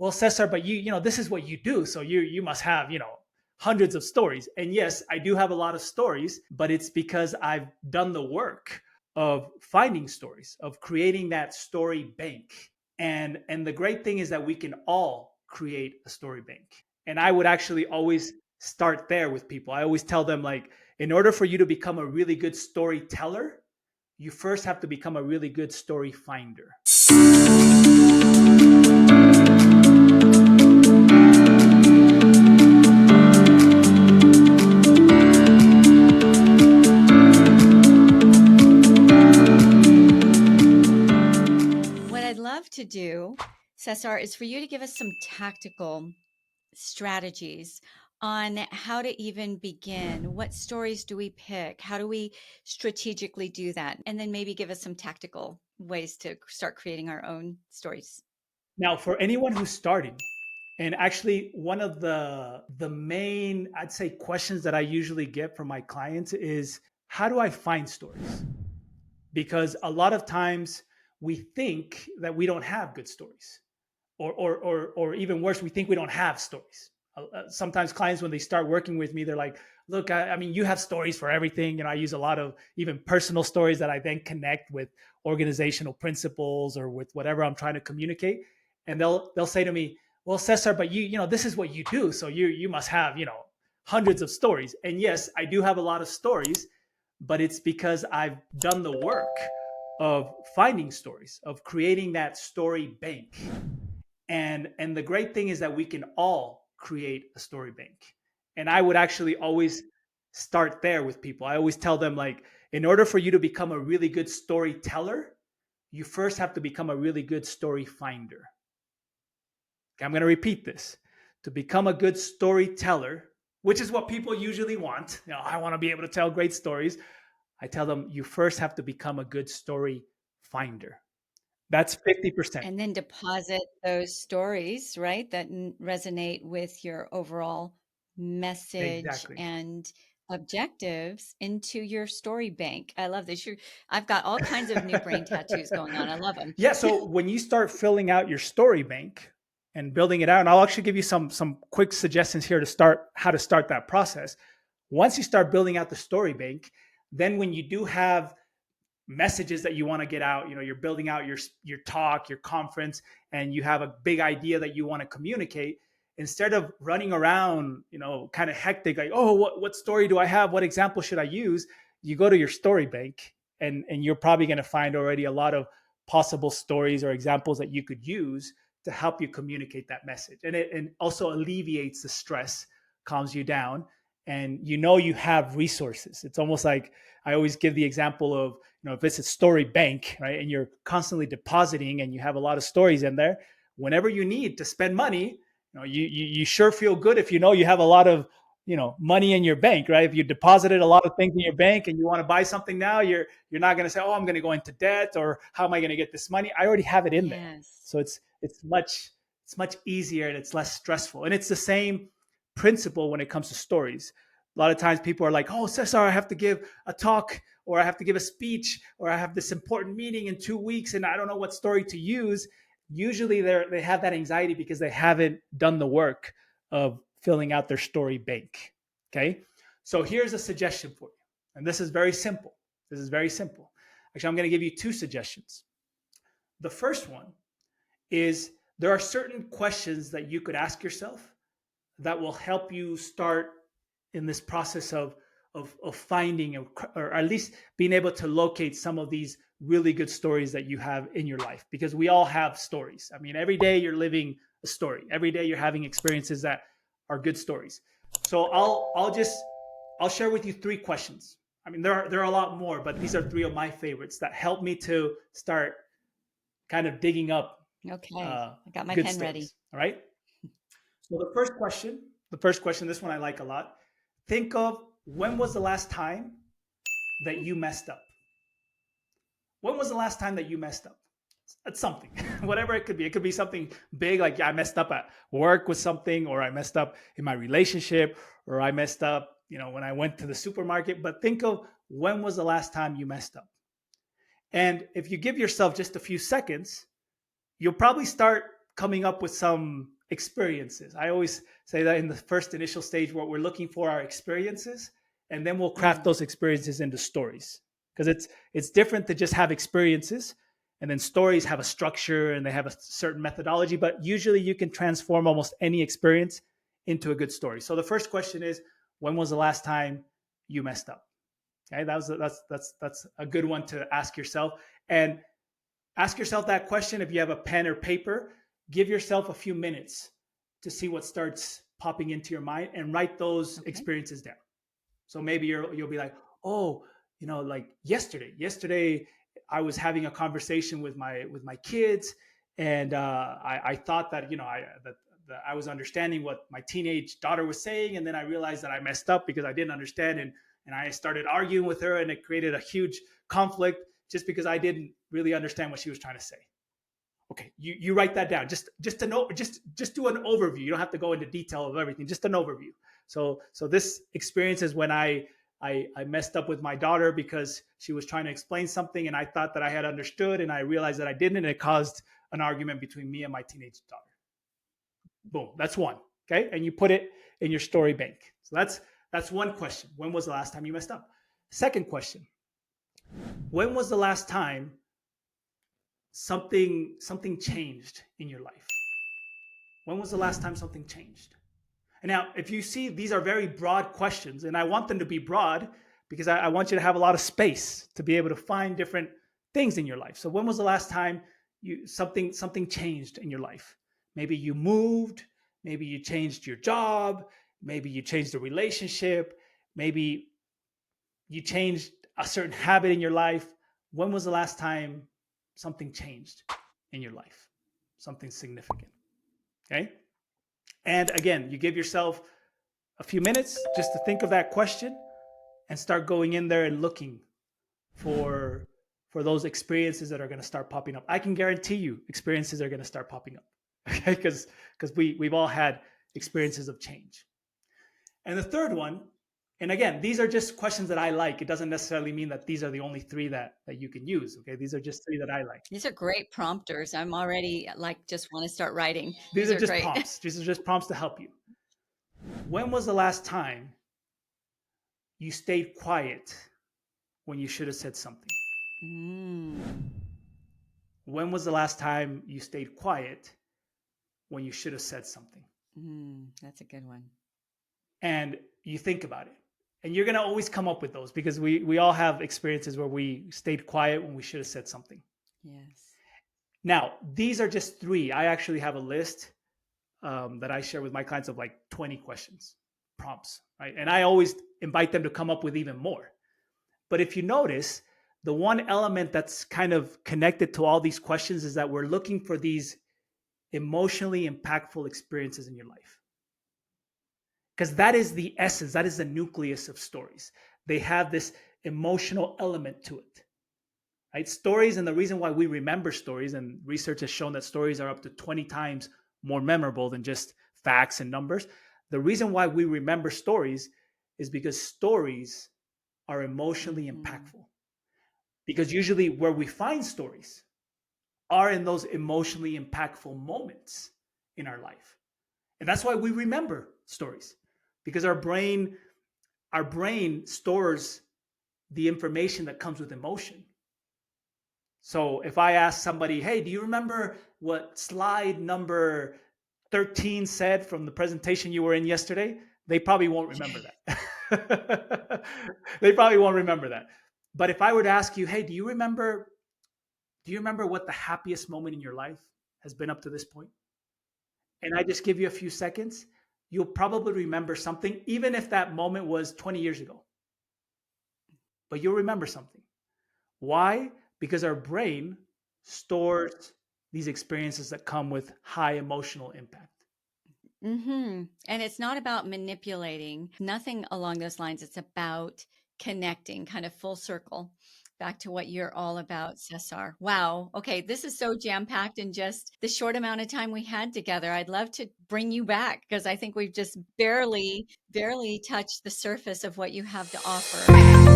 well, Cesar, but this is what you do. So you must have, hundreds of stories. And yes, I do have a lot of stories, but it's because I've done the work of finding stories, of creating that story bank. And the great thing is that we can all create a story bank. And I would actually always start there with people. I always tell them, like, in order for you to become a really good storyteller, you first have to become a really good story finder. What I'd love to do, Cesar, is for you to give us some tactical strategies on how to even begin. What stories do we pick? How do we strategically do that? And then maybe give us some tactical ways to start creating our own stories. Now, for anyone who's starting, and actually one of the main, I'd say, questions that I usually get from my clients is, how do I find stories? Because a lot of times we think that we don't have good stories, or even worse, we think we don't have stories. Sometimes clients, when they start working with me, they're like, look, I mean, you have stories for everything. I use a lot of even personal stories that I then connect with organizational principles or with whatever I'm trying to communicate. And they'll say to me, well, Cesar, but this is what you do. So you must have, hundreds of stories. And yes, I do have a lot of stories, but it's because I've done the work of finding stories, of creating that story bank. And the great thing is that we can all create a story bank. And I would actually always start there with people. I always tell them, like, in order for you to become a really good storyteller, you first have to become a really good story finder. Okay, I'm going to repeat this. To become a good storyteller, which is what people usually want, I want to be able to tell great stories. I tell them, you first have to become a good story finder. That's 50%. And then deposit those stories, right, that resonate with your overall message Exactly. and objectives into your story bank. I love this. I've got all kinds of new brain tattoos going on. I love them. Yeah. So when you start filling out your story bank and building it out, and I'll actually give you some quick suggestions here to start how to start that process. Once you start building out the story bank, then when you do have messages that you want to get out, you're building out your talk, your conference, and you have a big idea that you want to communicate, instead of running around, kind of hectic, like, oh, what story do I have, what example should I use, you go to your story bank, and you're probably going to find already a lot of possible stories or examples that you could use to help you communicate that message. And it also alleviates the stress, calms you down, and you have resources. It's almost like, I always give the example of, if it's a story bank, right, and you're constantly depositing and you have a lot of stories in there, whenever you need to spend money, you sure feel good if you have a lot of money in your bank, right? If you deposited a lot of things in your bank and you want to buy something now, you're not going to say, oh, I'm going to go into debt, or how am I going to get this money? I already have it in there. Yes. So it's much easier, and it's less stressful. And it's the same principle when it comes to stories. A lot of times people are like, oh, Cesar, I have to give a talk, or I have to give a speech, or I have this important meeting in 2 weeks and I don't know what story to use. Usually they have that anxiety because they haven't done the work of filling out their story bank. Okay. So here's a suggestion for you. And this is very simple. This is very simple. Actually, I'm going to give you two suggestions. The first one is, there are certain questions that you could ask yourself that will help you start in this process of finding, or at least being able to locate some of these really good stories that you have in your life, because we all have stories. I mean, every day you're living a story. Every day you're having experiences that are good stories. So I'll share with you three questions. I mean, there are a lot more, but these are three of my favorites that help me to start kind of digging up Okay. I got my good pen ready. stories. All right. So the first question, this one I like a lot. Think of, when was the last time that you messed up? When was the last time that you messed up? It's something, whatever it could be. It could be something big, like, I messed up at work with something, or I messed up in my relationship, or I messed up, when I went to the supermarket. But think of, when was the last time you messed up? And if you give yourself just a few seconds, you'll probably start coming up with some experiences. I always say that in the first initial stage, what we're looking for are experiences, and then we'll craft Mm, those experiences into stories. Because it's different to just have experiences, and then stories have a structure and they have a certain methodology. But usually, you can transform almost any experience into a good story. So the first question is, when was the last time you messed up? Okay, that's a good one to ask yourself. And ask yourself that question. If you have a pen or paper, give yourself a few minutes to see what starts popping into your mind and write those okay. experiences down. So maybe you'll be like, oh, like yesterday I was having a conversation with my kids, and I thought that that I was understanding what my teenage daughter was saying, and then I realized that I messed up because I didn't understand, and I started arguing with her, and it created a huge conflict just because I didn't really understand what she was trying to say. Okay, you write that down. Just to know, just do an overview. You don't have to go into detail of everything. Just an overview. So this experience is when I messed up with my daughter because she was trying to explain something, and I thought that I had understood, and I realized that I didn't, and it caused an argument between me and my teenage daughter. Boom, that's one. Okay, and you put it in your story bank. So that's one question. When was the last time you messed up? Second question: when was the last time something changed in your life? When was the last time something changed? And now, if you see, these are very broad questions, and I want them to be broad because I want you to have a lot of space to be able to find different things in your life. So, when was the last time something changed in your life? Maybe you moved, maybe you changed your job, maybe you changed a relationship, maybe you changed a certain habit in your life. When was the last time something changed in your life? Something significant. Okay. And again, you give yourself a few minutes just to think of that question and start going in there and looking for those experiences that are going to start popping up. I can guarantee you experiences are going to start popping up. Okay. Because we've all had experiences of change. And the third one, and again, these are just questions that I like. It doesn't necessarily mean that these are the only three that you can use. Okay. These are just three that I like. These are great prompters. I'm already like just want to start writing. These These are are just great. prompts. These are just prompts to help you. When was the last time you stayed quiet when you should have said something? Mm, When was the last time you stayed quiet when you should have said something? that's a good one. And you think about it. And you're going to always come up with those because we all have experiences where we stayed quiet when we should have said something. Yes. Now, these are just three. I actually have a list that I share with my clients of like 20 questions, prompts, right? And I always invite them to come up with even more. But if you notice, the one element that's kind of connected to all these questions is that we're looking for these emotionally impactful experiences in your life. Because that is the essence, that is the nucleus of stories. They have this emotional element to it, right? Stories, and the reason why we remember stories, and research has shown that stories are up to 20 times more memorable than just facts and numbers. The reason why we remember stories is because stories are emotionally Hmm. impactful. Because usually where we find stories are in those emotionally impactful moments in our life. And that's why we remember stories, because our brain stores the information that comes with emotion. So if I ask somebody, hey, do you remember what slide number 13 said from the presentation you were in yesterday? They probably won't remember that. They probably won't remember that. But if I were to ask you, hey, do you remember what the happiest moment in your life has been up to this point? And I just give you a few seconds, you'll probably remember something, even if that moment was 20 years ago, but you'll remember something. Why? Because our brain stores these experiences that come with high emotional impact. And it's not about manipulating, nothing along those lines. It's about connecting, kind of full circle back to what you're all about, Cesar. Wow. Okay. This is so jam packed in just the short amount of time we had together. I'd love to bring you back because I think we've just barely touched the surface of what you have to offer.